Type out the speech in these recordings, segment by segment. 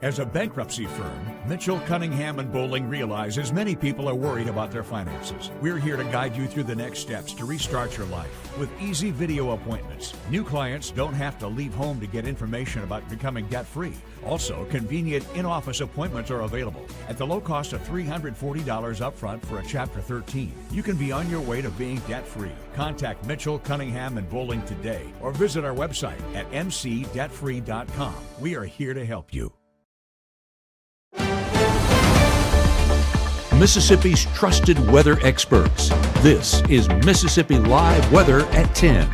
As a bankruptcy firm, Mitchell, Cunningham, and Bowling realizes many people are worried about their finances. We're here to guide you through the next steps to restart your life with easy video appointments. New clients don't have to leave home to get information about becoming debt-free. Also, convenient in-office appointments are available at the low cost of $340 upfront for a Chapter 13. You can be on your way to being debt-free. Contact Mitchell, Cunningham, and Bowling today or visit our website at mcdebtfree.com. We are here to help you. Mississippi's trusted weather experts. This is Mississippi Live Weather at 10.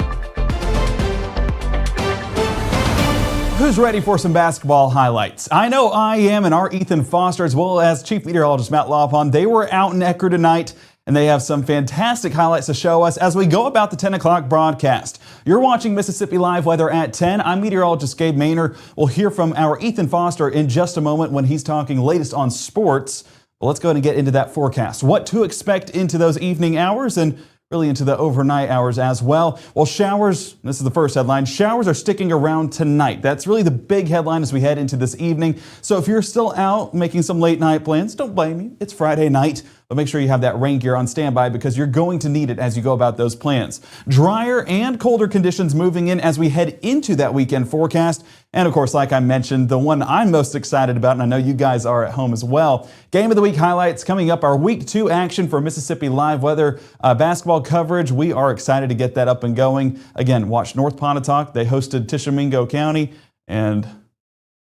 Who's ready for some basketball highlights? I know I am, and our Ethan Foster, as well as Chief Meteorologist Matt Lawpon, they were out in Ecker tonight, and they have some fantastic highlights to show us as we go about the 10 o'clock broadcast. You're watching Mississippi Live Weather at 10. I'm meteorologist Gabe Maynor. We'll hear from our Ethan Foster in just a moment when he's talking latest on sports. Well, let's go ahead and get into that forecast. What to expect into those evening hours and really into the overnight hours as well. Well, showers, this is the first headline, showers are sticking around tonight. That's really the big headline as we head into this evening. So if you're still out making some late night plans, don't blame me. It's Friday night. But make sure you have that rain gear on standby because you're going to need it as you go about those plans. Drier and colder conditions moving in as we head into that weekend forecast. And of course, like I mentioned, the one I'm most excited about, and I know you guys are at home as well. Game of the Week highlights coming up, our Week 2 action for Mississippi Live Weather basketball coverage. We are excited to get that up and going. Again, watch North Pontotoc. They hosted Tishomingo County, and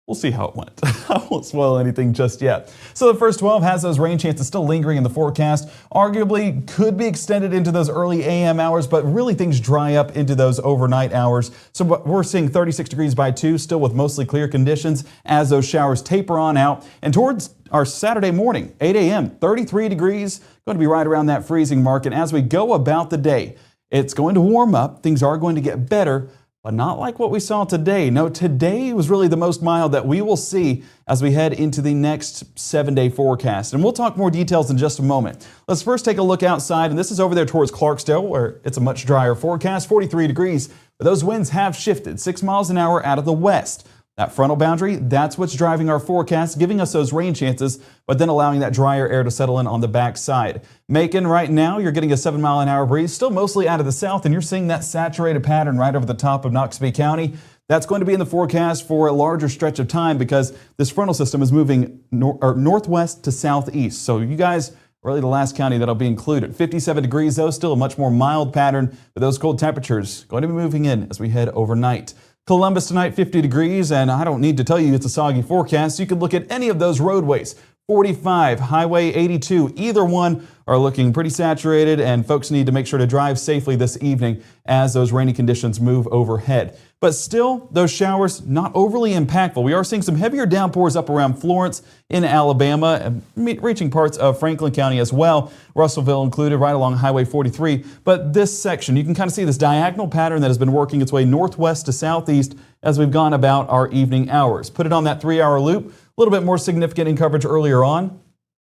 we'll see how it went. I won't spoil anything just yet. So the first 12 has those rain chances still lingering in the forecast. Arguably could be extended into those early AM hours, but really things dry up into those overnight hours. So we're seeing 36 degrees by 2, still with mostly clear conditions as those showers taper on out. And towards our Saturday morning, 8 a.m., 33 degrees, going to be right around that freezing mark. And as we go about the day, it's going to warm up. Things are going to get better, but not like what we saw today. No, today was really the most mild that we will see as we head into the next 7-day forecast. And we'll talk more details in just a moment. Let's first take a look outside, and this is over there towards Clarksdale, where it's a much drier forecast, 43 degrees. But those winds have shifted 6 miles an hour out of the west. That frontal boundary, that's what's driving our forecast, giving us those rain chances, but then allowing that drier air to settle in on the backside. Macon, right now, you're getting a 7-mile-an-hour breeze, still mostly out of the south, and you're seeing that saturated pattern right over the top of Noxubee County. That's going to be in the forecast for a larger stretch of time because this frontal system is moving northwest to southeast. So you guys, really the last county that'll be included. 57 degrees, though, still a much more mild pattern, but those cold temperatures going to be moving in as we head overnight. Columbus tonight, 50 degrees, and I don't need to tell you it's a soggy forecast. You can look at any of those roadways. 45, Highway 82, either one are looking pretty saturated, and folks need to make sure to drive safely this evening as those rainy conditions move overhead. But still, those showers not overly impactful. We are seeing some heavier downpours up around Florence in Alabama, reaching parts of Franklin County as well. Russellville included right along Highway 43. But this section, you can kind of see this diagonal pattern that has been working its way northwest to southeast as we've gone about our evening hours. Put it on that 3-hour loop. A little bit more significant in coverage earlier on.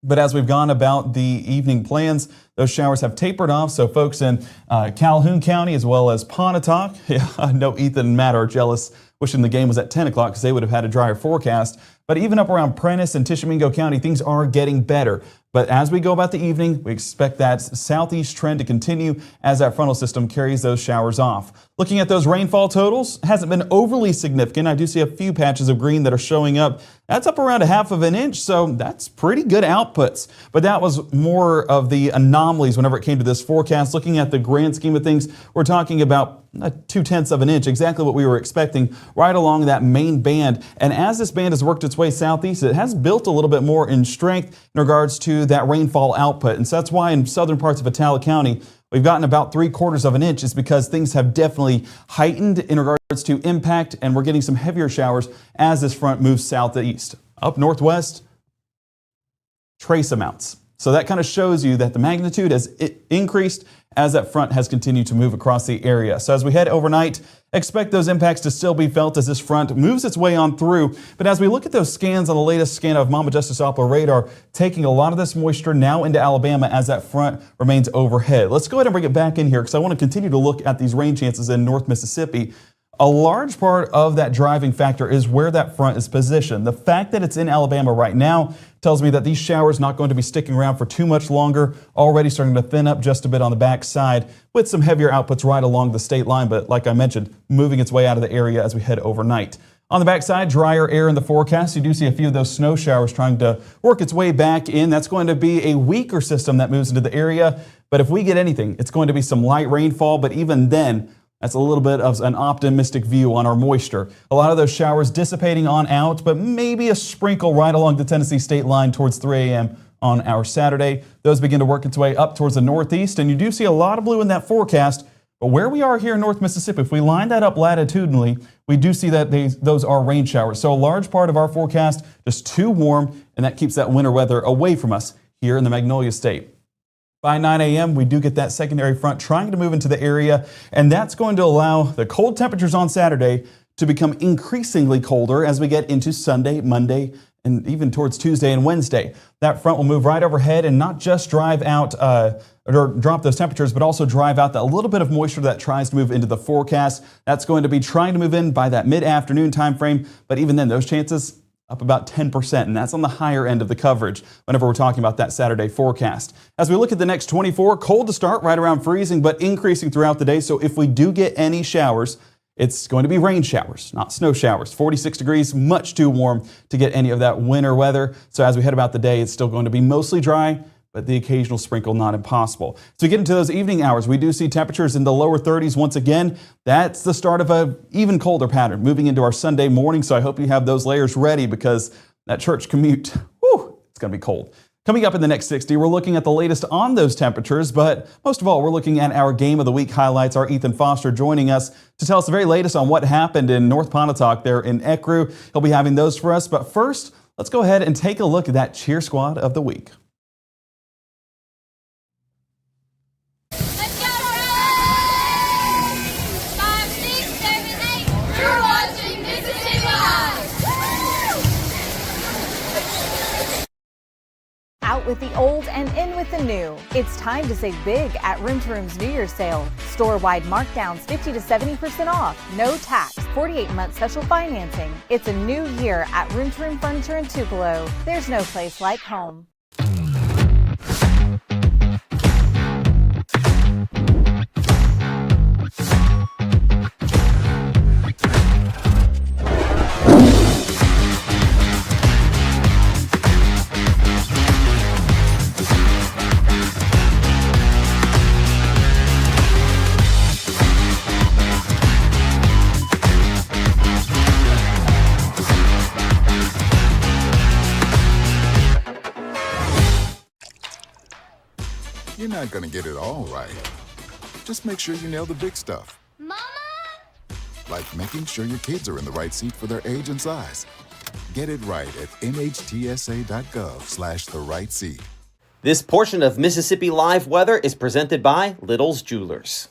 But as we've gone about the evening plans, those showers have tapered off. So folks in Calhoun County as well as Pontotoc, yeah, I know Ethan and Matt are jealous, wishing the game was at 10 o'clock because they would have had a drier forecast. But even up around Prentiss and Tishomingo County, things are getting better. But as we go about the evening, we expect that southeast trend to continue as that frontal system carries those showers off. Looking at those rainfall totals, hasn't been overly significant. I do see a few patches of green that are showing up. That's up around 1/2 of an inch, so that's pretty good outputs. But that was more of the anomalies whenever it came to this forecast. Looking at the grand scheme of things, we're talking about 2/10 of an inch, exactly what we were expecting, right along that main band. And as this band has worked its way southeast, it has built a little bit more in strength in regards to that rainfall output. And so that's why in southern parts of Attala County, we've gotten about 3/4 of an inch, is because things have definitely heightened in regards to impact, and we're getting some heavier showers as this front moves southeast. Up northwest, trace amounts. So that kind of shows you that the magnitude has increased as that front has continued to move across the area. So as we head overnight, expect those impacts to still be felt as this front moves its way on through. But as we look at those scans on the latest scan of Mama Justice Doppler radar, taking a lot of this moisture now into Alabama as that front remains overhead. Let's go ahead and bring it back in here because I want to continue to look at these rain chances in North Mississippi. A large part of that driving factor is where that front is positioned. The fact that it's in Alabama right now tells me that these showers not going to be sticking around for too much longer, already starting to thin up just a bit on the back side with some heavier outputs right along the state line, but like I mentioned, moving its way out of the area as we head overnight. On the backside, drier air in the forecast. You do see a few of those snow showers trying to work its way back in. That's going to be a weaker system that moves into the area, but if we get anything, it's going to be some light rainfall, but even then, that's a little bit of an optimistic view on our moisture. A lot of those showers dissipating on out, but maybe a sprinkle right along the Tennessee state line towards 3 a.m. on our Saturday. Those begin to work its way up towards the northeast, and you do see a lot of blue in that forecast. But where we are here in North Mississippi, if we line that up latitudinally, we do see that those are rain showers. So a large part of our forecast just too warm, and that keeps that winter weather away from us here in the Magnolia State. By 9 a.m., we do get that secondary front trying to move into the area, and that's going to allow the cold temperatures on Saturday to become increasingly colder as we get into Sunday, Monday, and even towards Tuesday and Wednesday. That front will move right overhead and not just drive out or drop those temperatures, but also drive out that little bit of moisture that tries to move into the forecast. That's going to be trying to move in by that mid-afternoon time frame, but even then, those chances up about 10%, and that's on the higher end of the coverage whenever we're talking about that Saturday forecast. As we look at the next 24, cold to start, right around freezing, but increasing throughout the day. So if we do get any showers, it's going to be rain showers, not snow showers. 46 degrees, much too warm to get any of that winter weather. So as we head about the day, it's still going to be mostly dry, but the occasional sprinkle not impossible. So we get into those evening hours, we do see temperatures in the lower 30s once again. That's the start of an even colder pattern moving into our Sunday morning. So I hope you have those layers ready because that church commute, whew, it's going to be cold. Coming up in the next 60, we're looking at the latest on those temperatures, but most of all, we're looking at our Game of the Week highlights. Our Ethan Foster joining us to tell us the very latest on what happened in North Pontotoc there in Ecru. He'll be having those for us, but first, let's go ahead and take a look at that cheer squad of the week. Out with the old and in with the new. It's time to save big at Room to Room's New Year's sale. Store-wide markdowns 50 to 70% off. No tax. 48-month special financing. It's a new year at Room to Room Furniture in Tupelo. There's no place like home. You're not gonna get it all right. Just make sure you nail the big stuff. Mama? Like making sure your kids are in the right seat for their age and size. Get it right at nhtsa.gov/the right seat. This portion of Mississippi Live Weather is presented by Little's Jewelers.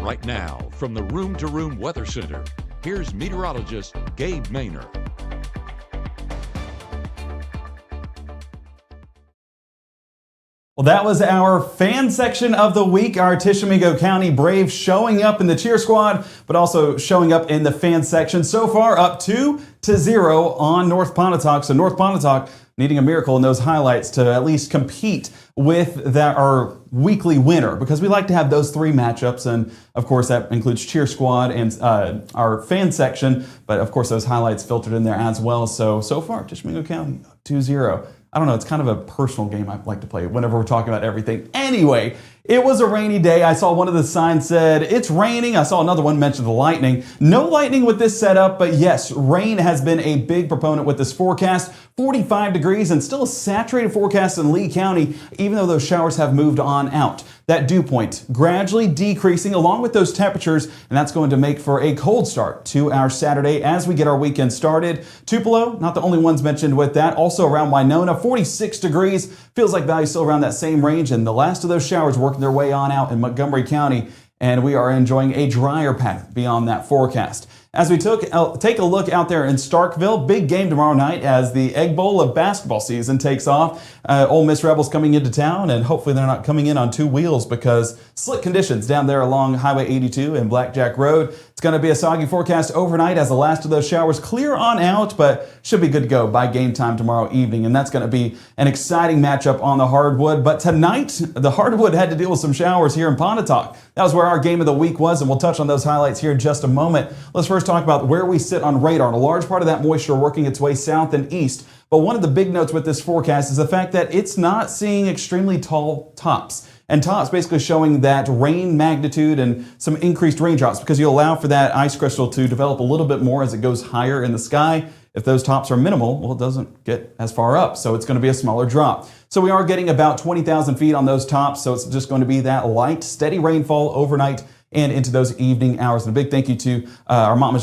Right now, from the Room to Room Weather Center, here's meteorologist Gabe Maynard. Well, that was our fan section of the week. Our Tishomingo County Braves showing up in the cheer squad, but also showing up in the fan section. So far, up 2-0 on North Pontotoc. So North Pontotoc needing a miracle in those highlights to at least compete with our weekly winner, because we like to have those three matchups, and of course that includes cheer squad and our fan section, but of course those highlights filtered in there as well. So far, Tishomingo County 2-0. I don't know, it's kind of a personal game I like to play whenever we're talking about everything. Anyway, it was a rainy day. I saw one of the signs said, it's raining. I saw another one mention the lightning. No lightning with this setup, but yes, rain has been a big proponent with this forecast. 45 degrees and still a saturated forecast in Lee County, even though those showers have moved on out. That dew point gradually decreasing along with those temperatures, and that's going to make for a cold start to our Saturday as we get our weekend started. Tupelo, not the only ones mentioned with that. Also around Winona, 46 degrees. Feels like value's still around that same range, and the last of those showers working their way on out in Montgomery County. and we are enjoying a drier pattern beyond that forecast. As we take a look out there in Starkville, big game tomorrow night as the Egg Bowl of basketball season takes off. Ole Miss Rebels coming into town, and hopefully they're not coming in on two wheels because slick conditions down there along Highway 82 and Blackjack Road. It's going to be a soggy forecast overnight as the last of those showers clear on out, but should be good to go by game time tomorrow evening, and that's going to be an exciting matchup on the hardwood. But tonight, the hardwood had to deal with some showers here in Pontotoc. That was where our game of the week was, and we'll touch on those highlights here in just a moment. Let's first talk about where we sit on radar, and a large part of that moisture working its way south and east. But one of the big notes with this forecast is the fact that it's not seeing extremely tall tops. And tops basically showing that rain magnitude and some increased raindrops because you allow for that ice crystal to develop a little bit more as it goes higher in the sky. If those tops are minimal, well, it doesn't get as far up, so it's going to be a smaller drop. So we are getting about 20,000 feet on those tops, so it's just going to be that light, steady rainfall overnight and into those evening hours. And a big thank you to our Mama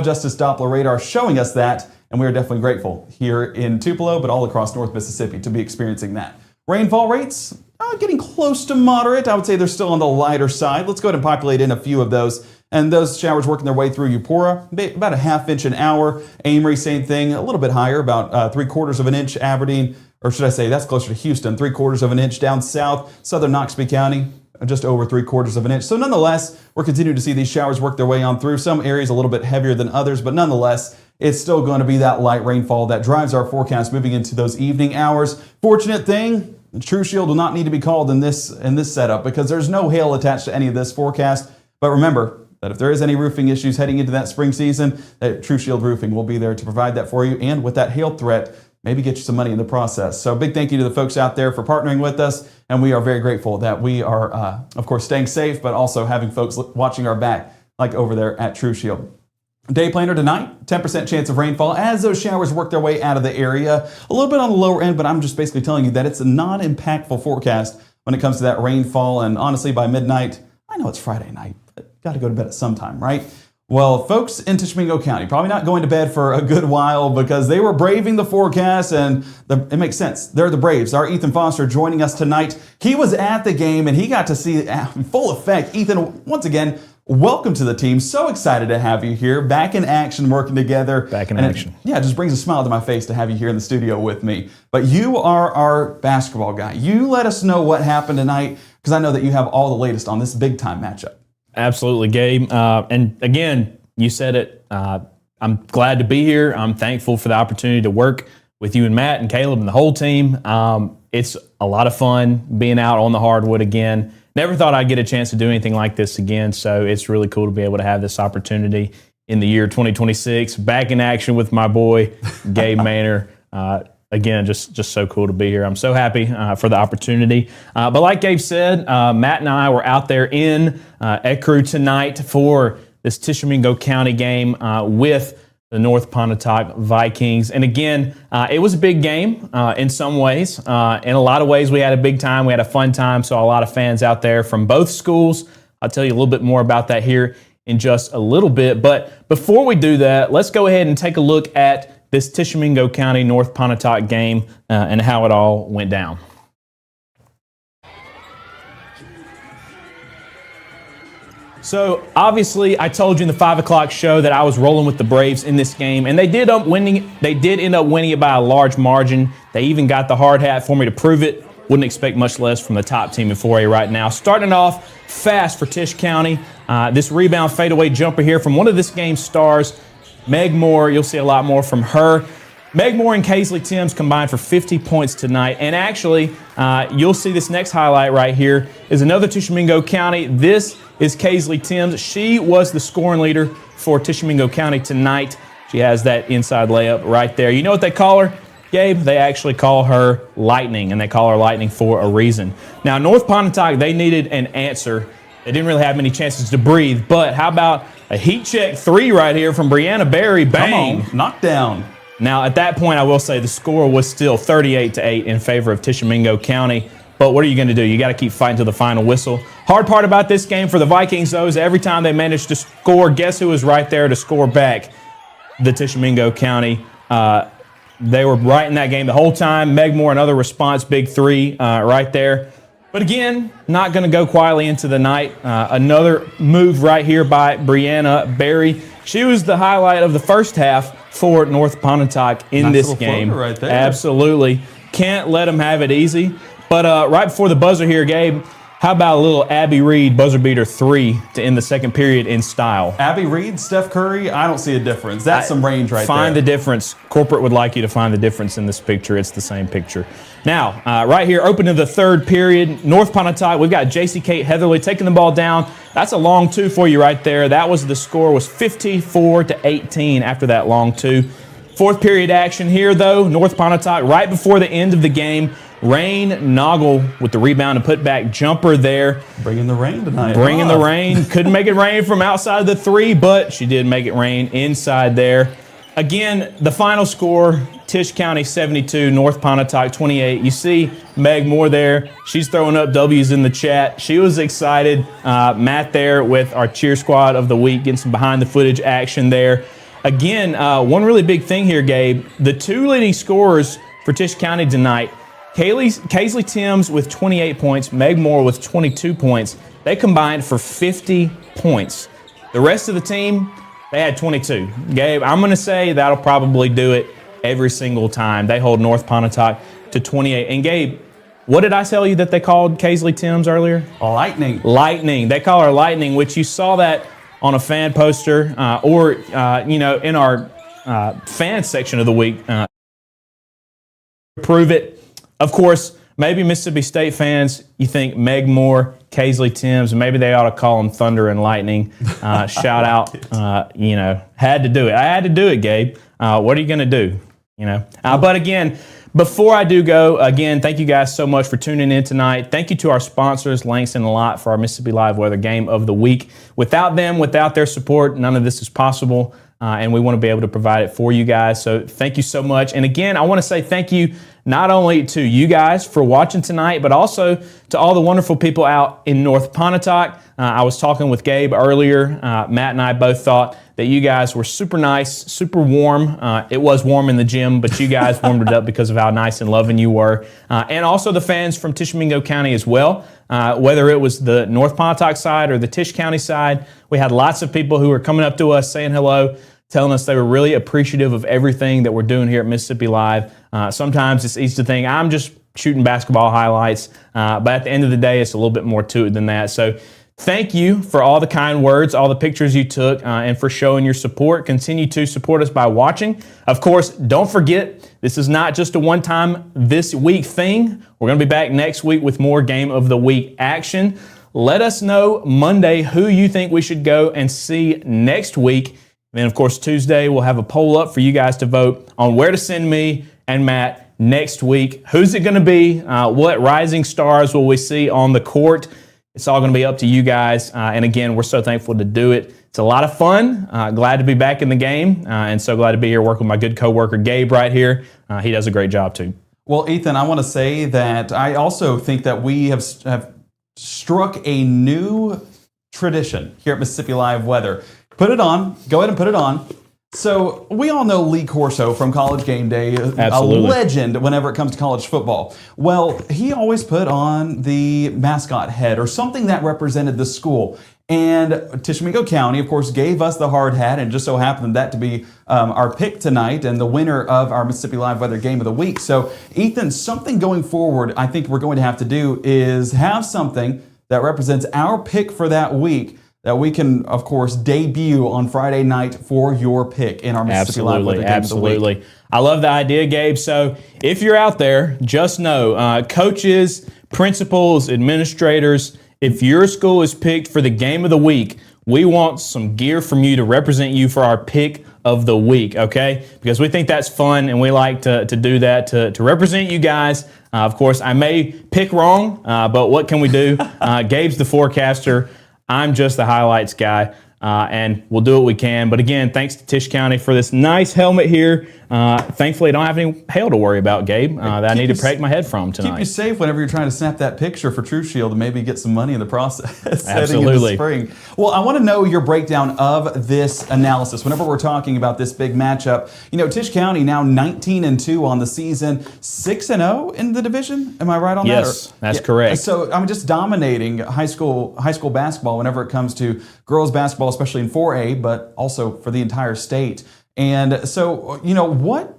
Justice Doppler radar showing us that, and we are definitely grateful here in Tupelo, but all across North Mississippi to be experiencing that. Rainfall rates getting close to moderate. I would say they're still on the lighter side. Let's go ahead and populate in a few of those. And those showers working their way through Eupora, about a half inch an hour. Amory, same thing, a little bit higher, about 3/4 of an inch. Aberdeen, or should I say that's closer to Houston, 3/4 of an inch. Down south, southern Noxubee County, just over 3/4 of an inch. So nonetheless, we're continuing to see these showers work their way on through. Some areas a little bit heavier than others, but nonetheless, it's still going to be that light rainfall that drives our forecast moving into those evening hours. Fortunate thing, True Shield will not need to be called in this setup because there's no hail attached to any of this forecast. But remember that if there is any roofing issues heading into that spring season, that True Shield Roofing will be there to provide that for you. And with that hail threat, maybe get you some money in the process. So big thank you to the folks out there for partnering with us. And we are very grateful that we are, of course, staying safe, but also having folks watching our back like over there at True Shield. Day planner tonight, 10% chance of rainfall as those showers work their way out of the area. A little bit on the lower end, but I'm just basically telling you that it's a non-impactful forecast when it comes to that rainfall. And honestly, by midnight, I know it's Friday night, but got to go to bed at some time, right? Well, folks in Tishomingo County, probably not going to bed for a good while because they were braving the forecast, and it makes sense. They're the Braves. Our Ethan Foster joining us tonight. He was at the game, and he got to see in full effect. Ethan, once again, welcome to the team. So excited to have you here. Back in action, working together. Back in action. It just brings a smile to my face to have you here in the studio with me. But you are our basketball guy. You let us know what happened tonight because I know that you have all the latest on this big-time matchup. Absolutely, Gabe. And again, you said it. I'm glad to be here. I'm thankful for the opportunity to work with you and Matt and Caleb and the whole team. It's a lot of fun being out on the hardwood again. Never thought I'd get a chance to do anything like this again, so it's really cool to be able to have this opportunity in the year 2026. Back in action with my boy, Gabe Manor. Again, just so cool to be here. I'm so happy for the opportunity. But like Gabe said, Matt and I were out there in Ecru tonight for this Tishomingo County game with the North Pontotoc Vikings. And again, it was a big game in some ways. In a lot of ways, we had a big time. We had a fun time. Saw a lot of fans out there from both schools. I'll tell you a little bit more about that here in just a little bit. But before we do that, let's go ahead and take a look at this Tishomingo County North Pontotoc game and how it all went down. So obviously, I told you in the 5 o'clock show that I was rolling with the Braves in this game, and they did end up winning it by a large margin. They even got the hard hat for me to prove it. Wouldn't expect much less from the top team in 4A right now. Starting off fast for Tisch County. This rebound fadeaway jumper here from one of this game's stars, Meg Moore. You'll see a lot more from her. Meg Moore and Kaisley Timms combined for 50 points tonight. And actually, you'll see this next highlight right here is another Tishomingo County. This is Kaisley Timms. She was the scoring leader for Tishomingo County tonight. She has that inside layup right there. You know what they call her, Gabe? They actually call her Lightning, and they call her Lightning for a reason. Now, North Pontotoc, they needed an answer. They didn't really have many chances to breathe, but how about a heat check three right here from Brianna Berry? Bang! Come on, knockdown. Now, at that point, I will say the score was still 38-8 in favor of Tishomingo County. But what are you going to do? You got to keep fighting to the final whistle. Hard part about this game for the Vikings, though, is every time they managed to score, guess who was right there to score back? The Tishomingo County. They were right in that game the whole time. Meg Moore, another response, big three right there. But again, not going to go quietly into the night. Another move right here by Brianna Berry. She was the highlight of the first half for North Pontotoc in Nice this little game. floater right there. Absolutely. Can't let them have it easy. But right before the buzzer here, Gabe, how about a little Abby Reed buzzer beater 3 to end the second period in style? Abby Reed, Steph Curry, I don't see a difference. That's some range right there. Find the difference. Corporate would like you to find the difference in this picture. It's the same picture. Now, right here, open to the third period, North Pontotoc, we've got JC Kate Heatherly taking the ball down. That's a long 2 for you right there. That was the score, was 54-18 after that long 2. Fourth period action here, though. North Pontotoc, right before the end of the game, Rain Noggle with the rebound and putback jumper there. Bringing the rain tonight. Bringing the rain. Couldn't make it rain from outside of the 3, but she did make it rain inside there. Again, the final score, Tisch County 72, North Pontotoc 28. You see Meg Moore there. She's throwing up W's in the chat. She was excited. Matt there with our cheer squad of the week, getting some behind the footage action there. Again, one really big thing here, Gabe. The 2 leading scorers for Tisch County tonight, Kaisley Timms with 28 points, Meg Moore with 22 points. They combined for 50 points. The rest of the team, they had 22. Gabe, I'm going to say that'll probably do it every single time. They hold North Pontotoc to 28. And Gabe, what did I tell you that they called Kaisley Timms earlier? Lightning. Lightning. They call her Lightning, which you saw that on a fan poster or in our fan section of the week. Prove it. Of course, maybe Mississippi State fans, you think Meg Moore, Kaisley Timms, maybe they ought to call them Thunder and Lightning. Shout out, had to do it. I had to do it, Gabe. What are you going to do? But again, before I do go, again, thank you guys so much for tuning in tonight. Thank you to our sponsors, Langston and Lot, for our Mississippi Live Weather Game of the Week. Without them, without their support, none of this is possible, and we want to be able to provide it for you guys. So thank you so much. And again, I want to say thank you not only to you guys for watching tonight, but also to all the wonderful people out in North Pontotoc. I was talking with Gabe earlier. Matt and I both thought that you guys were super nice, super warm. It was warm in the gym, but you guys warmed it up because of how nice and loving you were. And also the fans from Tishomingo County as well. Whether it was the North Pontotoc side or the Tisch County side, we had lots of people who were coming up to us saying hello, telling us they were really appreciative of everything that we're doing here at Mississippi Live. Sometimes it's easy to think, I'm just shooting basketball highlights, but at the end of the day, it's a little bit more to it than that. So thank you for all the kind words, all the pictures you took, and for showing your support. Continue to support us by watching. Of course, don't forget, this is not just a one-time this week thing. We're going to be back next week with more Game of the Week action. Let us know Monday who you think we should go and see next week. And then, of course, Tuesday, we'll have a poll up for you guys to vote on where to send me and Matt next week. Who's it going to be? What rising stars will we see on the court? It's all going to be up to you guys. And again, we're so thankful to do it. It's a lot of fun. Glad to be back in the game. And so glad to be here working with my good coworker, Gabe, right here. He does a great job, too. Well, Ethan, I want to say that I also think that we have struck a new tradition here at Mississippi Live Weather. Put it on. Go ahead and put it on. So we all know Lee Corso from College Game Day, Absolutely. A legend whenever it comes to college football. Well, he always put on the mascot head or something that represented the school. And Tishomingo County, of course, gave us the hard hat, and just so happened that to be our pick tonight and the winner of our Mississippi Live Weather Game of the Week. So, Ethan, something going forward I think we're going to have to do is have something that represents our pick for that week that we can, of course, debut on Friday night for your pick in our Mississippi Live Weather Game of the Week. Absolutely. I love the idea, Gabe. So if you're out there, just know, coaches, principals, administrators, if your school is picked for the Game of the Week, we want some gear from you to represent you for our pick of the week, okay? Because we think that's fun, and we like to do that to represent you guys. Of course, I may pick wrong, but what can we do? Gabe's the forecaster. I'm just the highlights guy. and we'll do what we can. But again, thanks to Tisch County for this nice helmet here. Thankfully, I don't have any hail to worry about, Gabe, that I need to protect my head from tonight. Keep you safe whenever you're trying to snap that picture for True Shield and maybe get some money in the process. Absolutely. Heading into spring. Well, I want to know your breakdown of this analysis. Whenever we're talking about this big matchup, Tisch County now 19-2 on the season, 6-0 in the division. Am I right on that? Yes, that's correct. So I'm just dominating high school basketball whenever it comes to girls basketball, especially in 4A, but also for the entire state. And so, what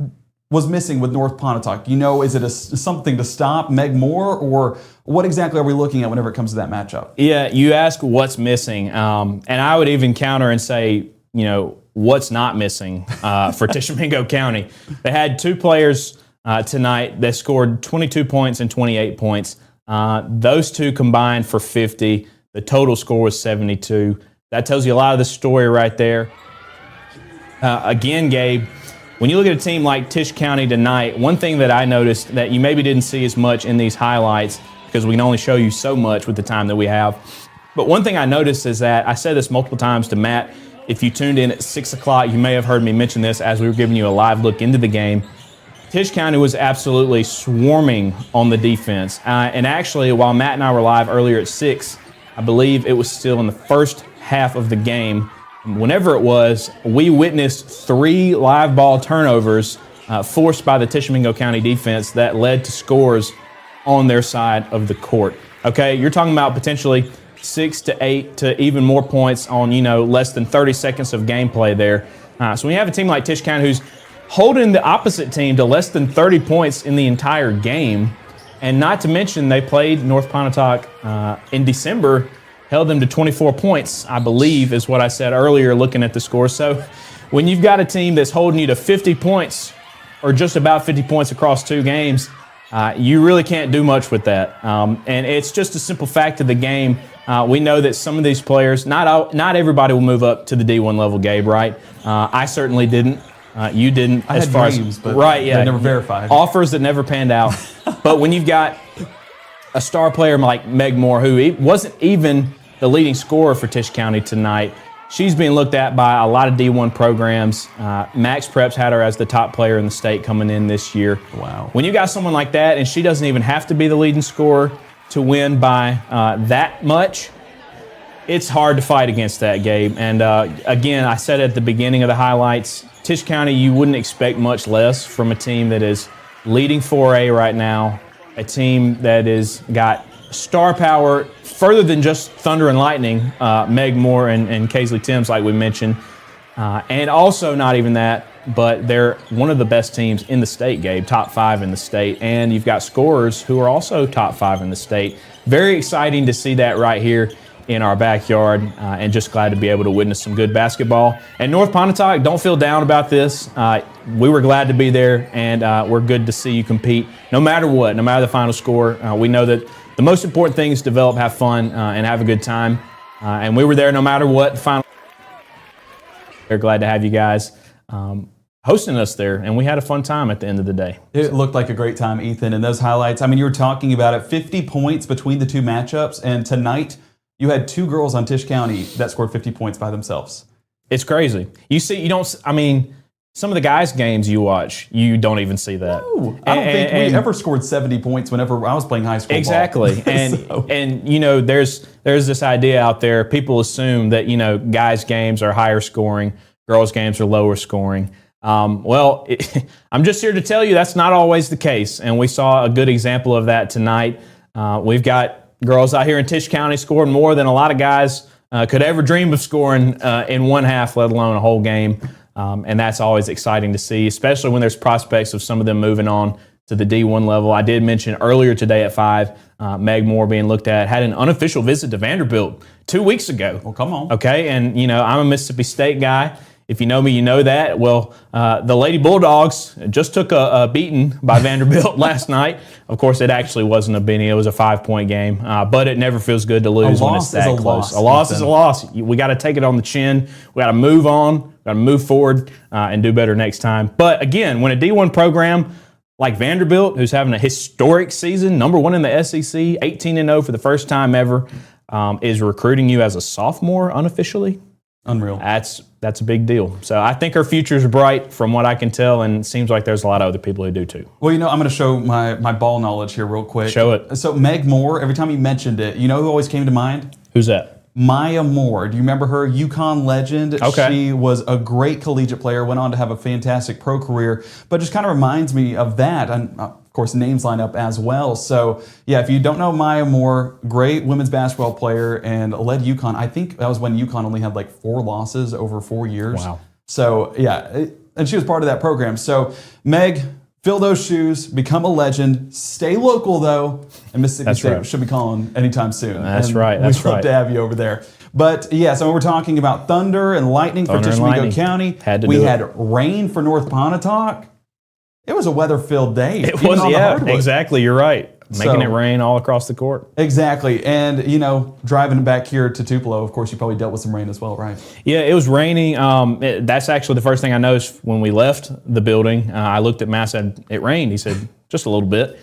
was missing with North Pontotoc? Is it something to stop Meg Moore, or what exactly are we looking at whenever it comes to that matchup? Yeah, you ask what's missing, and I would even counter and say, what's not missing for Tishomingo County. They had two players tonight that scored 22 points and 28 points. Those two combined for 50. The total score was 72. That tells you a lot of the story right there. Again, Gabe, when you look at a team like Tisch County tonight, one thing that I noticed that you maybe didn't see as much in these highlights, because we can only show you so much with the time that we have, but one thing I noticed is that, I said this multiple times to Matt, if you tuned in at 6 o'clock, you may have heard me mention this as we were giving you a live look into the game. Tisch County was absolutely swarming on the defense. And actually, while Matt and I were live earlier at 6, I believe it was still in the first half of the game. Whenever it was, we witnessed 3 live ball turnovers forced by the Tishomingo County defense that led to scores on their side of the court. Okay, you're talking about potentially 6 to 8 to even more points on, less than 30 seconds of gameplay there. So when you have a team like Tisch County who's holding the opposite team to less than 30 points in the entire game, and not to mention they played North Pontotoc in December, held them to 24 points, I believe, is what I said earlier looking at the score. So when you've got a team that's holding you to 50 points, or just about 50 points across 2 games, you really can't do much with that. And it's just a simple fact of the game. We know that some of these players, not everybody will move up to the D1 level, Gabe, right? I certainly didn't. You didn't. I as had far dreams, as but right, yeah, they never verified. Offers that never panned out. But when you've got a star player like Meg Moore, who wasn't even the leading scorer for Tisch County tonight, she's being looked at by a lot of D1 programs. Max Preps had her as the top player in the state coming in this year. Wow. When you got someone like that, and she doesn't even have to be the leading scorer to win by that much, it's hard to fight against that, Gabe. And again, I said at the beginning of the highlights, Tisch County, you wouldn't expect much less from a team that is leading 4A right now, a team that has got star power further than just Thunder and Lightning, Meg Moore and Kaisley Timms, like we mentioned. And also not even that, but they're one of the best teams in the state, Gabe, top 5 in the state. And you've got scorers who are also top 5 in the state. Very exciting to see that right here in our backyard, and just glad to be able to witness some good basketball. And North Pontotoc, don't feel down about this. We were glad to be there, and we're good to see you compete no matter what, no matter the final score. We know that the most important thing is develop, have fun, and have a good time. And we were there no matter what. Final. We're glad to have you guys hosting us there, and we had a fun time at the end of the day. It looked like a great time, Ethan, and those highlights. I mean, you were talking about it, 50 points between the 2 matchups, and tonight you had 2 girls on Tisch County that scored 50 points by themselves. It's crazy. Some of the guys' games you watch, you don't even see that. No, I don't think we ever scored 70 points whenever I was playing high school exactly. ball. And there's this idea out there, people assume that, guys' games are higher scoring, girls' games are lower scoring. I'm just here to tell you that's not always the case, and we saw a good example of that tonight. We've got girls out here in Tisch County scoring more than a lot of guys could ever dream of scoring in one half, let alone a whole game. And that's always exciting to see, especially when there's prospects of some of them moving on to the D1 level. I did mention earlier today at 5, Meg Moore being looked at, had an unofficial visit to Vanderbilt 2 weeks ago. Well, come on. Okay, and I'm a Mississippi State guy. If you know me, you know that. Well, the Lady Bulldogs just took a beating by Vanderbilt last night. Of course, it actually wasn't a beating. It was a 5-point game. But it never feels good to lose when it's that close. A loss is a loss. We got to take it on the chin. We got to move on. We got to move forward and do better next time. But again, when a D1 program like Vanderbilt, who's having a historic season, number 1 in the SEC, 18-0 for the first time ever, is recruiting you as a sophomore unofficially, Unreal. That's a big deal. So I think her future is bright from what I can tell, and it seems like there's a lot of other people who do too. Well, I'm going to show my ball knowledge here real quick. Show it. So Meg Moore, every time you mentioned it, who always came to mind? Who's that? Maya Moore. Do you remember her? UConn legend. Okay. She was a great collegiate player, went on to have a fantastic pro career, but just kind of reminds me of that. And of course, names line up as well. So yeah, if you don't know Maya Moore, great women's basketball player and led UConn. I think that was when UConn only had like 4 losses over 4 years. Wow. So yeah, and she was part of that program. So Meg, fill those shoes, become a legend, stay local though, and Mississippi State should be calling anytime soon. That's and right. We'd love to have you over there. But yeah, so we're talking about thunder and lightning for Tishomingo County. We had rain for North Pontotoc. It was a weather-filled day. It was, yeah, exactly. You're right. Making it rain all across the court. Exactly. And, driving back here to Tupelo, of course, you probably dealt with some rain as well, right? Yeah, it was raining. That's actually the first thing I noticed when we left the building. I looked at Matt and said, it rained. He said, just a little bit.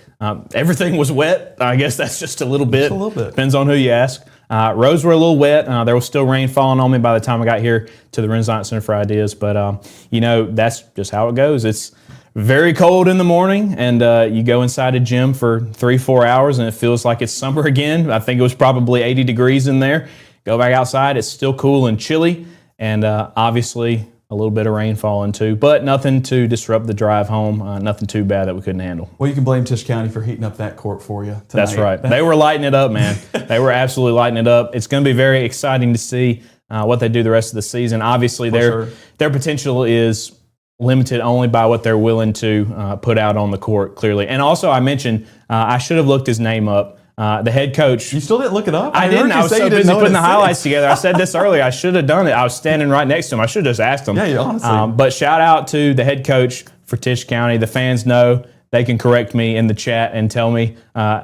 Everything was wet. I guess that's just a little bit. Just a little bit. Depends on who you ask. Roads were a little wet. There was still rain falling on me by the time I got here to the Renaissance Center for Ideas. But, that's just how it goes. It's very cold in the morning, and you go inside a gym for 3-4 hours, and it feels like it's summer again. I think it was probably 80 degrees in there. Go back outside, it's still cool and chilly, and obviously a little bit of rain falling too, but nothing to disrupt the drive home, nothing too bad that we couldn't handle. Well, you can blame Tisch County for heating up that court for you tonight. That's right. They were lighting it up, man. They were absolutely lighting it up. It's going to be very exciting to see what they do the rest of the season. Obviously, their potential is limited only by what they're willing to put out on the court, clearly. And also, I mentioned, I should have looked his name up. The head coach. You still didn't look it up? I didn't. I was so busy putting the highlights together. I said this earlier. I should have done it. I was standing right next to him. I should have just asked him. Yeah, honestly. But shout out to the head coach for Tisch County. The fans know they can correct me in the chat and tell me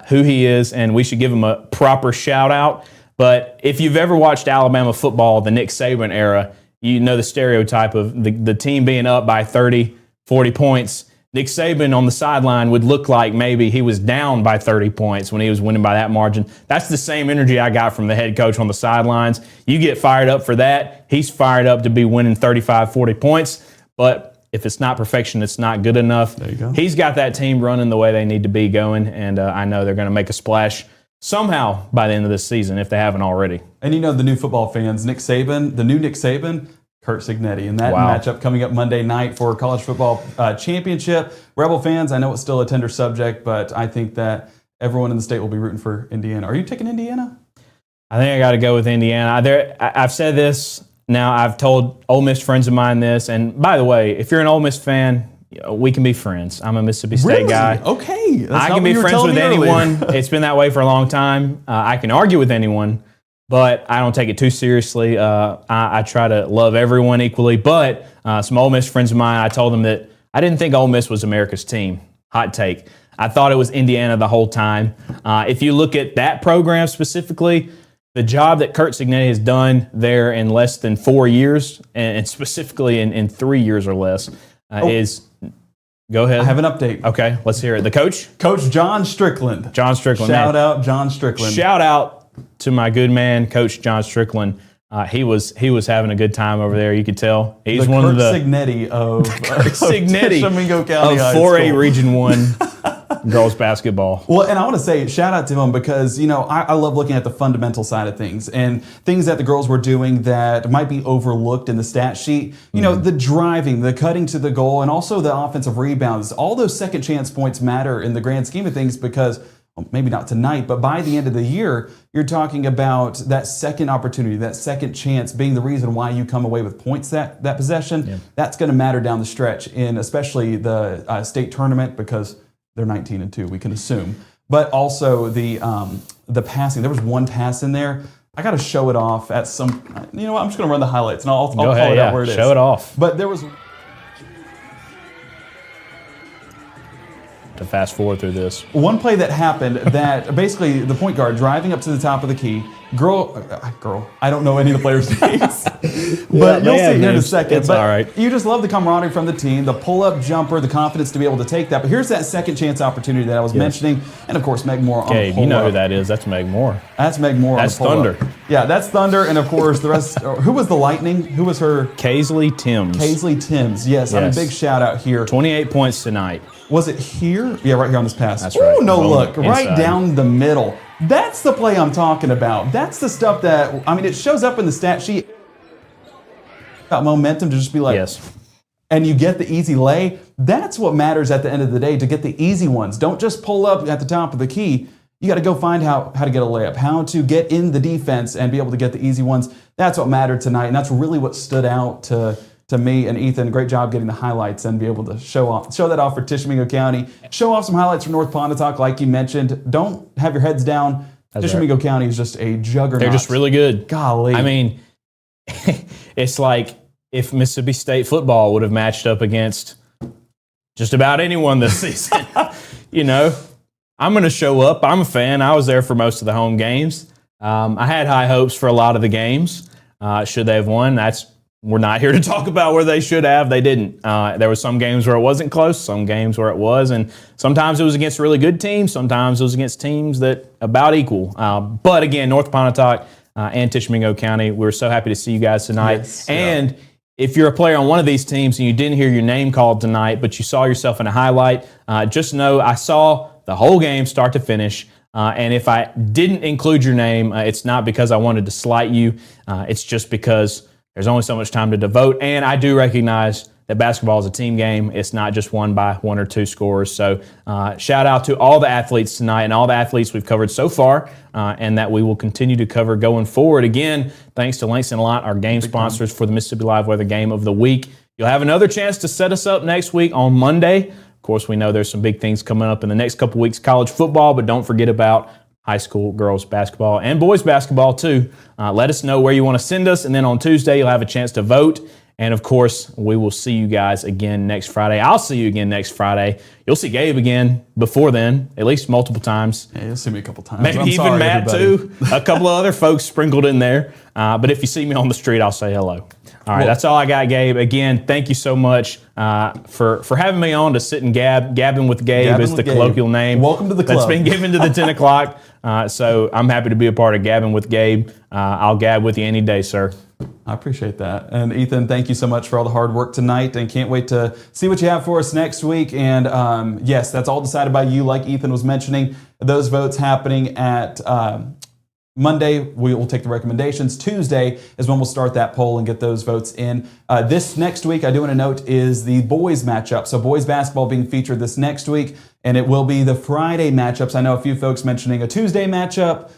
who he is, and we should give him a proper shout out. But if you've ever watched Alabama football, the Nick Saban era, you know the stereotype of the team being up by 30, 40 points. Nick Saban on the sideline would look like maybe he was down by 30 points when he was winning by that margin. That's the same energy I got from the head coach on the sidelines. You get fired up for that. He's fired up to be winning 35, 40 points. But if it's not perfection, it's not good enough. There you go. He's got that team running the way they need to be going, and I know they're going to make a splash somehow by the end of this season if they haven't already. And the new football fans, Nick Saban, the new Nick Saban, Kurt Signetti, and that matchup coming up Monday night for college football championship. Rebel fans, I know it's still a tender subject, but I think that everyone in the state will be rooting for Indiana. Are you taking Indiana? I think I got to go with Indiana. I've said this now. I've told Ole Miss friends of mine this, and by the way, if you're an Ole Miss fan, we can be friends. I'm a Mississippi State guy. Okay. I can be friends with anyone. It's been that way for a long time. I can argue with anyone, but I don't take it too seriously. I try to love everyone equally. But some Ole Miss friends of mine, I told them that I didn't think Ole Miss was America's team. Hot take. I thought it was Indiana the whole time. If you look at that program specifically, the job that Kurt Signetti has done there in less than 4 years, and specifically in 3 years or less, is... Go ahead. I have an update. Okay, let's hear it. The coach? Coach John Strickland. John Strickland. Shout out John Strickland. Shout out to my good man, Coach John Strickland. He was having a good time over there. You could tell. He's the one Kurt of the Signetti of Tishomingo County of 4A Region 1 girls basketball. Well, and I want to say shout out to him because, I love looking at the fundamental side of things and things that the girls were doing that might be overlooked in the stat sheet. The driving, the cutting to the goal, and also the offensive rebounds. All those second chance points matter in the grand scheme of things because, well, maybe not tonight, but by the end of the year, you're talking about that second opportunity, that second chance being the reason why you come away with points that possession. Yeah. That's going to matter down the stretch in especially the state tournament because they're 19-2, we can assume. But also the passing. There was one pass in there. I got to show it off at some. You know what? I'm just going to run the highlights and I'll call it out where it is. Show it off. But there was. To fast forward through this. One play that happened that basically the point guard driving up to the top of the key, Girl, I don't know any of the players' names, but you'll see here in a second. It's but all right. You just love the camaraderie from the team, the pull-up jumper, the confidence to be able to take that. But here's that second chance opportunity that I was mentioning, and of course, Meg Moore on the Gabe, pull-up. you know who that is. That's Meg Moore. That's Meg Moore. That's on the pull-up. Thunder. Yeah, that's Thunder, and of course the rest. Who was the Lightning? Who was her? Kaisley Timms. Kaisley Timms. Yes, I mean, big shout out here. 28 points tonight. Was it here? Yeah, right here on this pass. That's right. Ooh, no Boom. look, right Inside. down the middle. That's the play I'm talking about. That's the stuff that, I mean, it shows up in the stat sheet. Got momentum to just be like, Yes. and you get the easy lay. That's what matters at the end of the day, to get the easy ones. Don't just pull up at the top of the key. You got to go find how to get a layup, how to get in the defense and be able to get the easy ones. That's what mattered tonight, and that's really what stood out to me and Ethan. Great job getting the highlights and be able to show that off for Tishomingo County. Show off some highlights from North Pontotoc, like you mentioned. Don't have your heads down. Tishomingo County is just a juggernaut. They're just really good. Golly. I mean, it's like if Mississippi State football would have matched up against just about anyone this season. You know, I'm going to show up. I'm a fan. I was there for most of the home games. I had high hopes for a lot of the games. Should they have won? We're not here to talk about where they should have. They didn't. There were some games where it wasn't close, some games where it was, and sometimes it was against really good teams, sometimes it was against teams that about equal. But again, North Pontotoc and Tishomingo County, we were so happy to see you guys tonight. Yes, and if you're a player on one of these teams and you didn't hear your name called tonight, but you saw yourself in a highlight, just know I saw the whole game start to finish. And if I didn't include your name, it's not because I wanted to slight you. It's just because there's only so much time to devote, and I do recognize that basketball is a team game. It's not just won by one or two scores. So shout out to all the athletes tonight and all the athletes we've covered so far and that we will continue to cover going forward. Again, thanks to Langston Lot, our game sponsors for the Mississippi Live Weather Game of the Week. You'll have another chance to set us up next week on Monday. Of course, we know there's some big things coming up in the next couple weeks, college football, but don't forget about high school girls basketball and boys basketball too. Let us know where you want to send us, and then on Tuesday you'll have a chance to vote. And of course, we will see you guys again next Friday. I'll see you again next Friday. You'll see Gabe again before then, at least multiple times. Yeah, you'll see me a couple times. Maybe I'm even sorry, Matt everybody. too. A couple of other folks sprinkled in there. But if you see me on the street, I'll say hello. All right, that's all I got, Gabe. Again, thank you so much for having me on to sit and gabbing with Gabe Gabbing is the with Gabe. colloquial name. Welcome to the club. That's been given to the 10 o'clock. So I'm happy to be a part of Gabbing with Gabe. I'll gab with you any day, sir. I appreciate that. And Ethan, thank you so much for all the hard work tonight, and can't wait to see what you have for us next week. And yes, that's all decided by you, like Ethan was mentioning. Those votes happening at Monday, we will take the recommendations. Tuesday is when we'll start that poll and get those votes in. This next week, I do want to note, is the boys matchup. So boys basketball being featured this next week, and it will be the Friday matchups. I know a few folks mentioning a Tuesday matchup.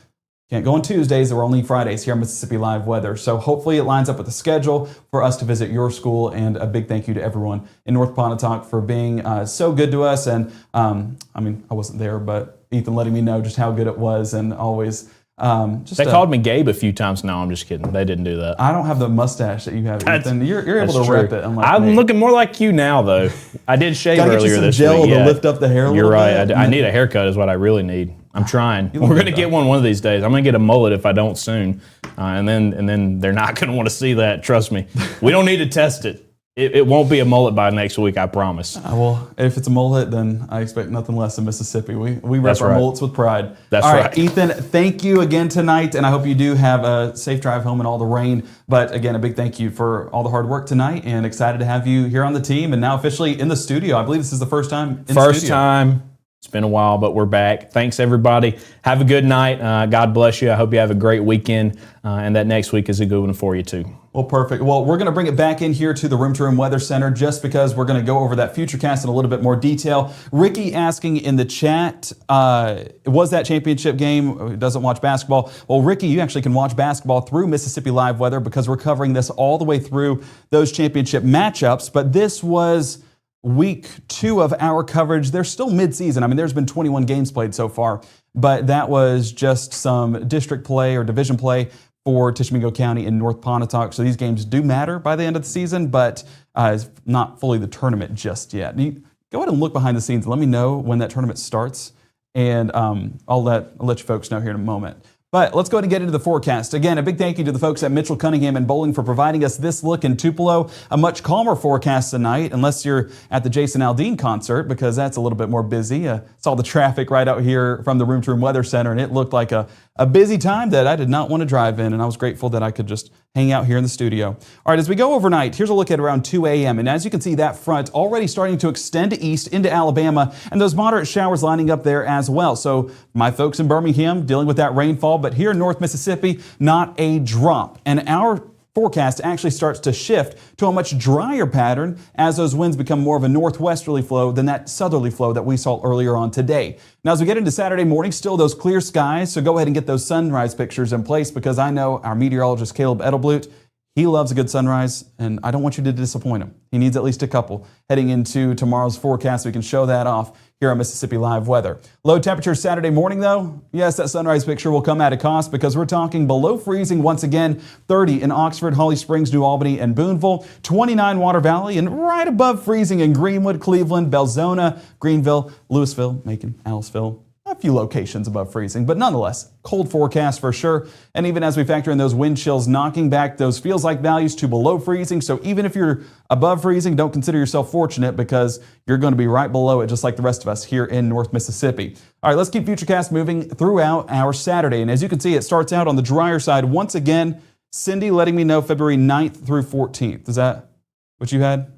Can't go on Tuesdays. There were only Fridays here on Mississippi Live Weather. So hopefully it lines up with the schedule for us to visit your school. And a big thank you to everyone in North Pontotoc for being so good to us. And I mean, I wasn't there, but Ethan letting me know just how good it was, and always They called me Gabe a few times. No, I'm just kidding. They didn't do that. I don't have the mustache that you have, Ethan. You're able to true. rep it. Unlike I'm me. looking more like you now, though. I did shave Gotta get you earlier some this gel week. to lift up the hair a You're little right. bit. I need a haircut is what I really need. I'm trying. look We're going to good, get one of these days. I'm going to get a mullet if I don't soon. And then they're not going to want to see that. Trust me. We don't need to test it. It won't be a mullet by next week, I promise. Well, if it's a mullet, then I expect nothing less in Mississippi. We rep That's our right. mullets with pride. That's all right, right. Ethan, thank you again tonight, and I hope you do have a safe drive home in all the rain. But again, a big thank you for all the hard work tonight, and excited to have you here on the team and now officially in the studio. I believe this is the first time in the First studio. time. It's been a while, but we're back. Thanks, everybody. Have a good night. God bless you. I hope you have a great weekend, and that next week is a good one for you, too. Well, perfect. Well, we're going to bring it back in here to the Room to Room Weather Center just because we're going to go over that Futurecast in a little bit more detail. Ricky asking in the chat, was that championship game? Who doesn't watch basketball? Well, Ricky, you actually can watch basketball through Mississippi Live Weather because we're covering this all the way through those championship matchups. But this was week 2 of our coverage. They're still mid-season. I mean, there's been 21 games played so far, but that was just some district play or division play for Tishomingo County and North Pontotoc. So these games do matter by the end of the season, but it's not fully the tournament just yet. Go ahead and look behind the scenes and let me know when that tournament starts, and I'll let you folks know here in a moment. But let's go ahead and get into the forecast. Again, a big thank you to the folks at Mitchell, Cunningham, and Bowling for providing us this look in Tupelo. A much calmer forecast tonight, unless you're at the Jason Aldean concert, because that's a little bit more busy. Saw the traffic right out here from the Room to Room Weather Center, and it looked like a busy time that I did not want to drive in, and I was grateful that I could just hang out here in the studio. All right, as we go overnight, here's a look at around 2 a.m. And as you can see, that front already starting to extend east into Alabama, and those moderate showers lining up there as well. So my folks in Birmingham dealing with that rainfall, but here in North Mississippi, not a drop. And our forecast actually starts to shift to a much drier pattern as those winds become more of a northwesterly flow than that southerly flow that we saw earlier on today. Now, as we get into Saturday morning, still those clear skies, so go ahead and get those sunrise pictures in place, because I know our meteorologist Caleb Edelblut, he loves a good sunrise, and I don't want you to disappoint him. He needs at least a couple heading into tomorrow's forecast. We can show that off here on Mississippi Live Weather. Low temperatures Saturday morning, though. Yes, that sunrise picture will come at a cost, because we're talking below freezing once again. 30 in Oxford, Holly Springs, New Albany, and Booneville. 29 Water Valley, and right above freezing in Greenwood, Cleveland, Belzona, Greenville, Louisville, Macon, Aliceville. A few locations above freezing, but nonetheless, cold forecast for sure. And even as we factor in those wind chills knocking back those feels like values to below freezing. So even if you're above freezing, don't consider yourself fortunate, because you're going to be right below it, just like the rest of us here in North Mississippi. All right, let's keep Futurecast moving throughout our Saturday. And as you can see, it starts out on the drier side. Once again, Cindy letting me know February 9th through 14th. Is that what you had?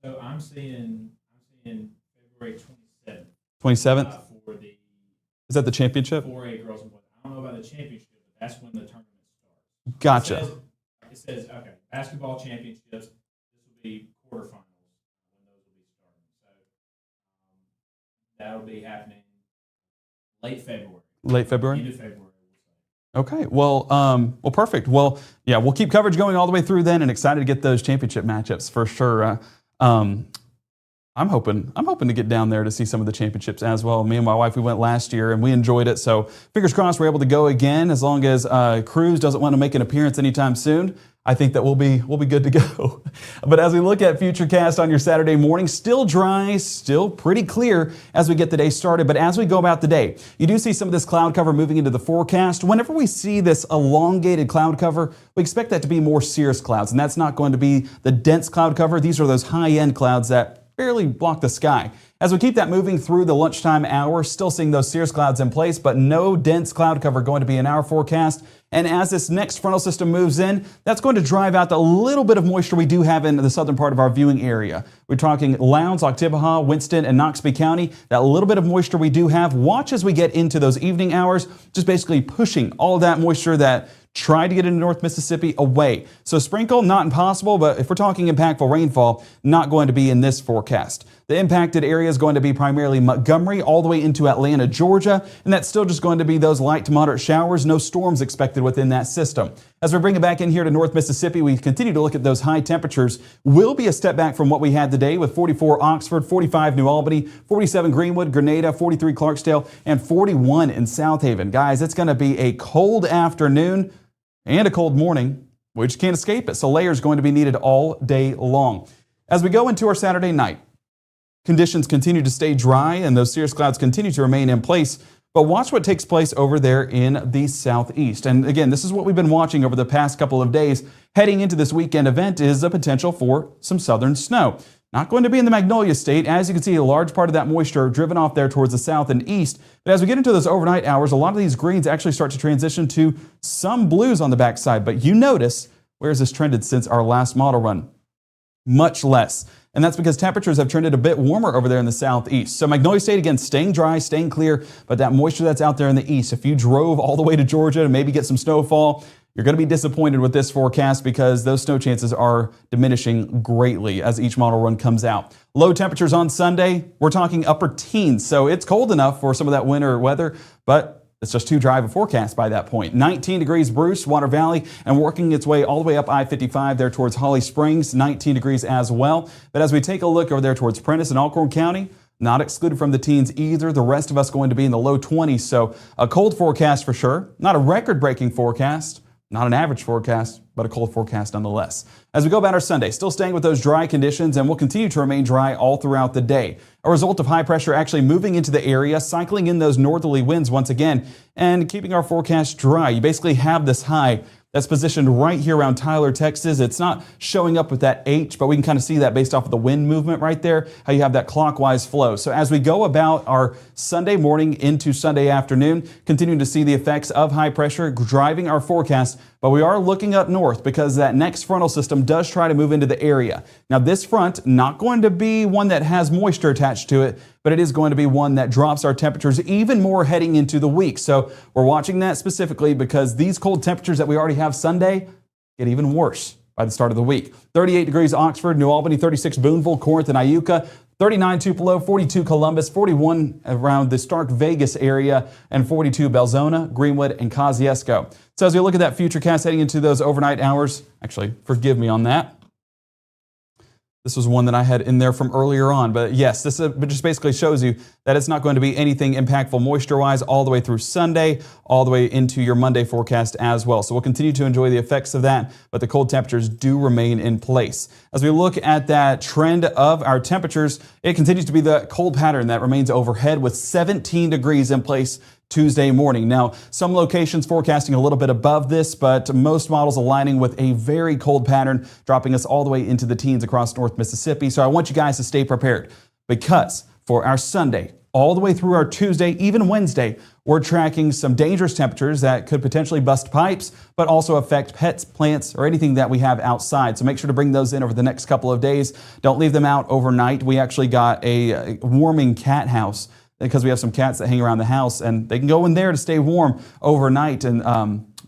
So I'm seeing February 27th. 27th? For the Is that the championship? 4A girls and boys. I don't know about the championship, but that's when the tournament starts. Gotcha. It says okay, basketball championships. This will be quarterfinals when those will be starting. So that'll be happening late February. Late February? End of February. Okay, well, perfect. Well, yeah, we'll keep coverage going all the way through then, and excited to get those championship matchups for sure. I'm hoping to get down there to see some of the championships as well. Me and my wife, we went last year and we enjoyed it. So fingers crossed we're able to go again, as long as Cruz doesn't want to make an appearance anytime soon. I think that we'll be good to go. But as we look at Futurecast on your Saturday morning, still dry, still pretty clear as we get the day started. But as we go about the day, you do see some of this cloud cover moving into the forecast. Whenever we see this elongated cloud cover, we expect that to be more cirrus clouds. And that's not going to be the dense cloud cover. These are those high-end clouds that barely block the sky. As we keep that moving through the lunchtime hour, still seeing those cirrus clouds in place, but no dense cloud cover going to be in our forecast. And as this next frontal system moves in, that's going to drive out the little bit of moisture we do have in the southern part of our viewing area. We're talking Lowndes, Oktibbeha, Winston, and Noxubee County. That little bit of moisture we do have. Watch as we get into those evening hours, just basically pushing all of that moisture that tried to get into North Mississippi away. So sprinkle, not impossible, but if we're talking impactful rainfall, not going to be in this forecast. The impacted area is going to be primarily Montgomery all the way into Atlanta, Georgia, and that's still just going to be those light to moderate showers, no storms expected within that system. As we bring it back in here to North Mississippi, we continue to look at those high temperatures. Will be a step back from what we had today with 44 Oxford, 45 New Albany, 47 Greenwood, Grenada, 43 Clarksdale, and 41 in South Haven. Guys, it's going to be a cold afternoon and a cold morning. We just can't escape it. So layers going to be needed all day long. As we go into our Saturday night, conditions continue to stay dry and those cirrus clouds continue to remain in place. But watch what takes place over there in the southeast. And again, this is what we've been watching over the past couple of days. Heading into this weekend event is a potential for some southern snow. Not going to be in the Magnolia State. As you can see, a large part of that moisture driven off there towards the south and east. But as we get into those overnight hours, a lot of these greens actually start to transition to some blues on the backside. But you notice, where has this trended since our last model run? Much less. And that's because temperatures have trended a bit warmer over there in the southeast. So Magnolia State, again, staying dry, staying clear, but that moisture that's out there in the east, if you drove all the way to Georgia to maybe get some snowfall, you're going to be disappointed with this forecast, because those snow chances are diminishing greatly as each model run comes out. Low temperatures on Sunday, we're talking upper teens. So it's cold enough for some of that winter weather, but it's just too dry of a forecast by that point. 19 degrees Bruce, Water Valley, and working its way all the way up I-55 there towards Holly Springs, 19 degrees as well. But as we take a look over there towards Prentiss and Alcorn County, not excluded from the teens either. The rest of us going to be in the low 20s. So a cold forecast for sure. Not a record-breaking forecast, not an average forecast, but a cold forecast nonetheless. As we go about our Sunday, still staying with those dry conditions and will continue to remain dry all throughout the day. A result of high pressure actually moving into the area, cycling in those northerly winds once again, and keeping our forecast dry. You basically have this high that's positioned right here around Tyler, Texas. It's not showing up with that H, but we can kind of see that based off of the wind movement right there, how you have that clockwise flow. So as we go about our Sunday morning into Sunday afternoon, continuing to see the effects of high pressure driving our forecast, but we are looking up north because that next frontal system does try to move into the area. Now this front, not going to be one that has moisture attached to it, but it is going to be one that drops our temperatures even more heading into the week. So we're watching that specifically because these cold temperatures that we already have Sunday get even worse by the start of the week. 38 degrees Oxford, New Albany, 36 Boonville, Corinth, and Iuka, 39 Tupelo, 42 Columbus, 41 around the Stark Vegas area, and 42 Belzona, Greenwood, and Kosciuszko. So as we look at that futurecast heading into those overnight hours, actually, forgive me on that. This was one that I had in there from earlier on, but yes, this just basically shows you that it's not going to be anything impactful moisture-wise all the way through Sunday, all the way into your Monday forecast as well. So we'll continue to enjoy the effects of that, but the cold temperatures do remain in place. As we look at that trend of our temperatures, it continues to be the cold pattern that remains overhead with 17 degrees in place Tuesday morning. Now, some locations forecasting a little bit above this, but most models aligning with a very cold pattern, dropping us all the way into the teens across North Mississippi. So I want you guys to stay prepared because for our Sunday, all the way through our Tuesday, even Wednesday, we're tracking some dangerous temperatures that could potentially bust pipes, but also affect pets, plants, or anything that we have outside. So make sure to bring those in over the next couple of days. Don't leave them out overnight. We actually got a warming cat house because we have some cats that hang around the house and they can go in there to stay warm overnight. And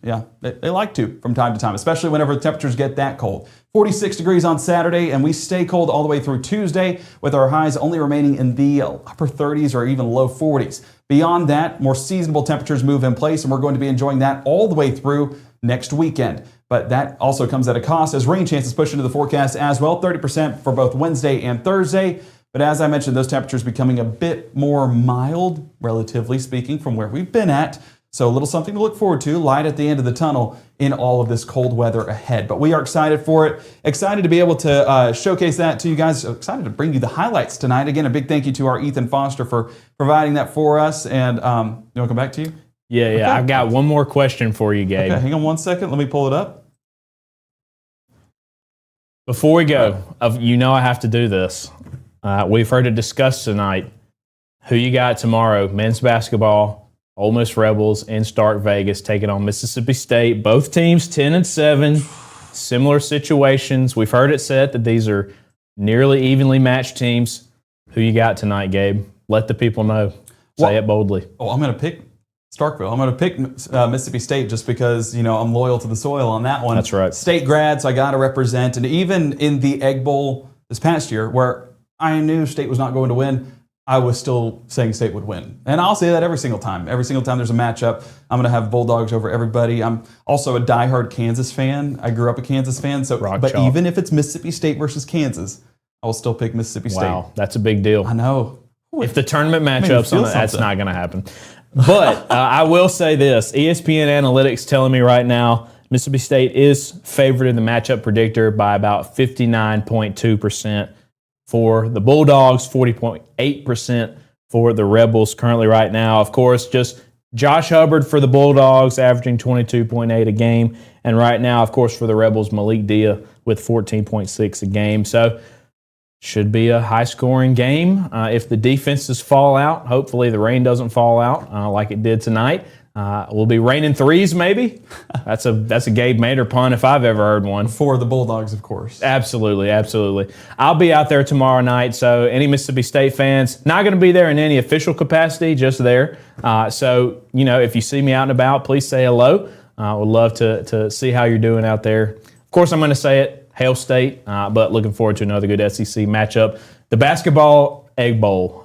yeah, they like to from time to time, especially whenever the temperatures get that cold. 46 degrees on Saturday, and we stay cold all the way through Tuesday with our highs only remaining in the upper 30s or even low 40s. Beyond that, more seasonable temperatures move in place, and we're going to be enjoying that all the way through next weekend. But that also comes at a cost as rain chances push into the forecast as well, 30% for both Wednesday and Thursday. But as I mentioned, those temperatures becoming a bit more mild, relatively speaking, from where we've been at. So a little something to look forward to, light at the end of the tunnel in all of this cold weather ahead. But we are excited for it, excited to be able to showcase that to you guys, excited to bring you the highlights tonight. Again, a big thank you to our Ethan Foster for providing that for us. And you want to come back to you? Yeah. Okay. I've got one more question for you, Gabe. Okay, hang on one second. Let me pull it up. Before we go, you know I have to do this. We've heard it discussed tonight. Who you got tomorrow? Men's basketball, Ole Miss Rebels in Stark Vegas taking on Mississippi State. Both teams 10-7, similar situations. We've heard it said that these are nearly evenly matched teams. Who you got tonight, Gabe? Let the people know. Say it boldly. Oh, I'm going to pick Starkville. I'm going to pick Mississippi State just because, you know, I'm loyal to the soil on that one. That's right. State grad, so I got to represent. And even in the Egg Bowl this past year, where I knew State was not going to win, I was still saying State would win. And I'll say that every single time. Every single time there's a matchup, I'm going to have Bulldogs over everybody. I'm also a diehard Kansas fan. I grew up a Kansas fan. But even if it's Mississippi State versus Kansas, I will still pick Mississippi State. Wow, that's a big deal. I know. If the tournament matchups on that's not going to happen. But I will say this. ESPN Analytics telling me right now Mississippi State is favored in the matchup predictor by about 59.2%. For the Bulldogs, 40.8% for the Rebels currently right now. Of course, just Josh Hubbard for the Bulldogs, averaging 22.8 a game. And right now, of course, for the Rebels, Malik Dia with 14.6 a game. So should be a high-scoring game. If the defenses fall out, hopefully the rain doesn't fall out like it did tonight. We'll be raining threes, maybe. That's a Gabe Mader pun if I've ever heard one. For the Bulldogs, of course. Absolutely, absolutely. I'll be out there tomorrow night, so any Mississippi State fans, not going to be there in any official capacity, just there. So, you know, if you see me out and about, please say hello. Would love to see how you're doing out there. Of course, I'm going to say it, Hail State, but looking forward to another good SEC matchup. The Basketball Egg Bowl,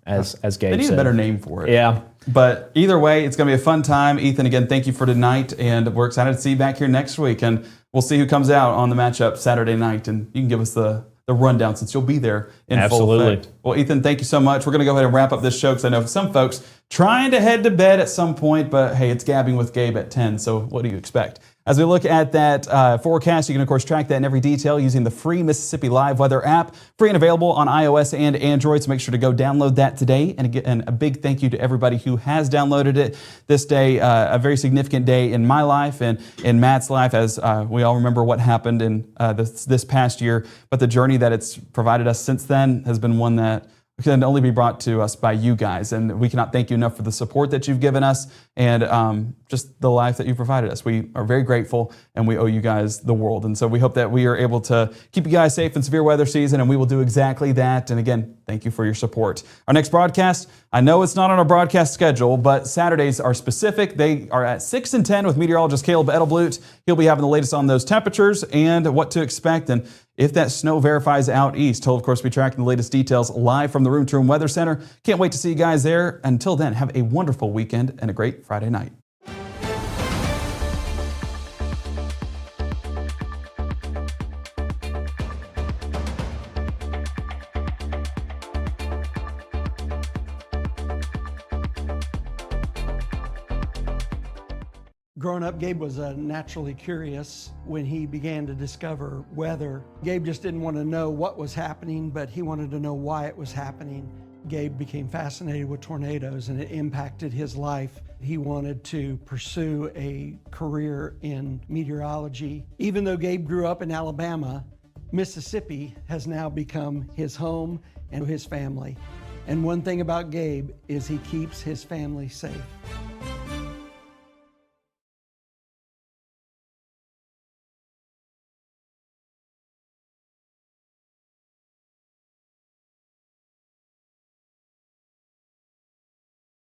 as Gabe said. They need a better name for it. Yeah. But either way, it's going to be a fun time. Ethan, again, thank you for tonight, and we're excited to see you back here next week. And we'll see who comes out on the matchup Saturday night, and you can give us the rundown since you'll be there in full effect. Well, Ethan, thank you so much. We're going to go ahead and wrap up this show because I know some folks trying to head to bed at some point, but hey, it's Gabbing with Gabe at 10, so what do you expect? As we look at that forecast, you can, of course, track that in every detail using the free Mississippi Live Weather app, free and available on iOS and Android. So make sure to go download that today. And again, a big thank you to everybody who has downloaded it this day, a very significant day in my life and in Matt's life, as we all remember what happened in this past year. But the journey that it's provided us since then has been one that can only be brought to us by you guys. And we cannot thank you enough for the support that you've given us and just the life that you've provided us. We are very grateful and we owe you guys the world. And so we hope that we are able to keep you guys safe in severe weather season, and we will do exactly that. And again, thank you for your support. Our next broadcast, I know it's not on our broadcast schedule, but Saturdays are specific. They are at 6 and 10 with meteorologist Caleb Edelblut. He'll be having the latest on those temperatures and what to expect, and if that snow verifies out east. He'll, of course, be tracking the latest details live from the Room to Room Weather Center. Can't wait to see you guys there. Until then, have a wonderful weekend and a great Friday night. Growing up, Gabe was naturally curious. When he began to discover weather, Gabe just didn't want to know what was happening, but he wanted to know why it was happening. Gabe became fascinated with tornadoes, and it impacted his life. He wanted to pursue a career in meteorology. Even though Gabe grew up in Alabama, Mississippi has now become his home and his family. And one thing about Gabe is he keeps his family safe.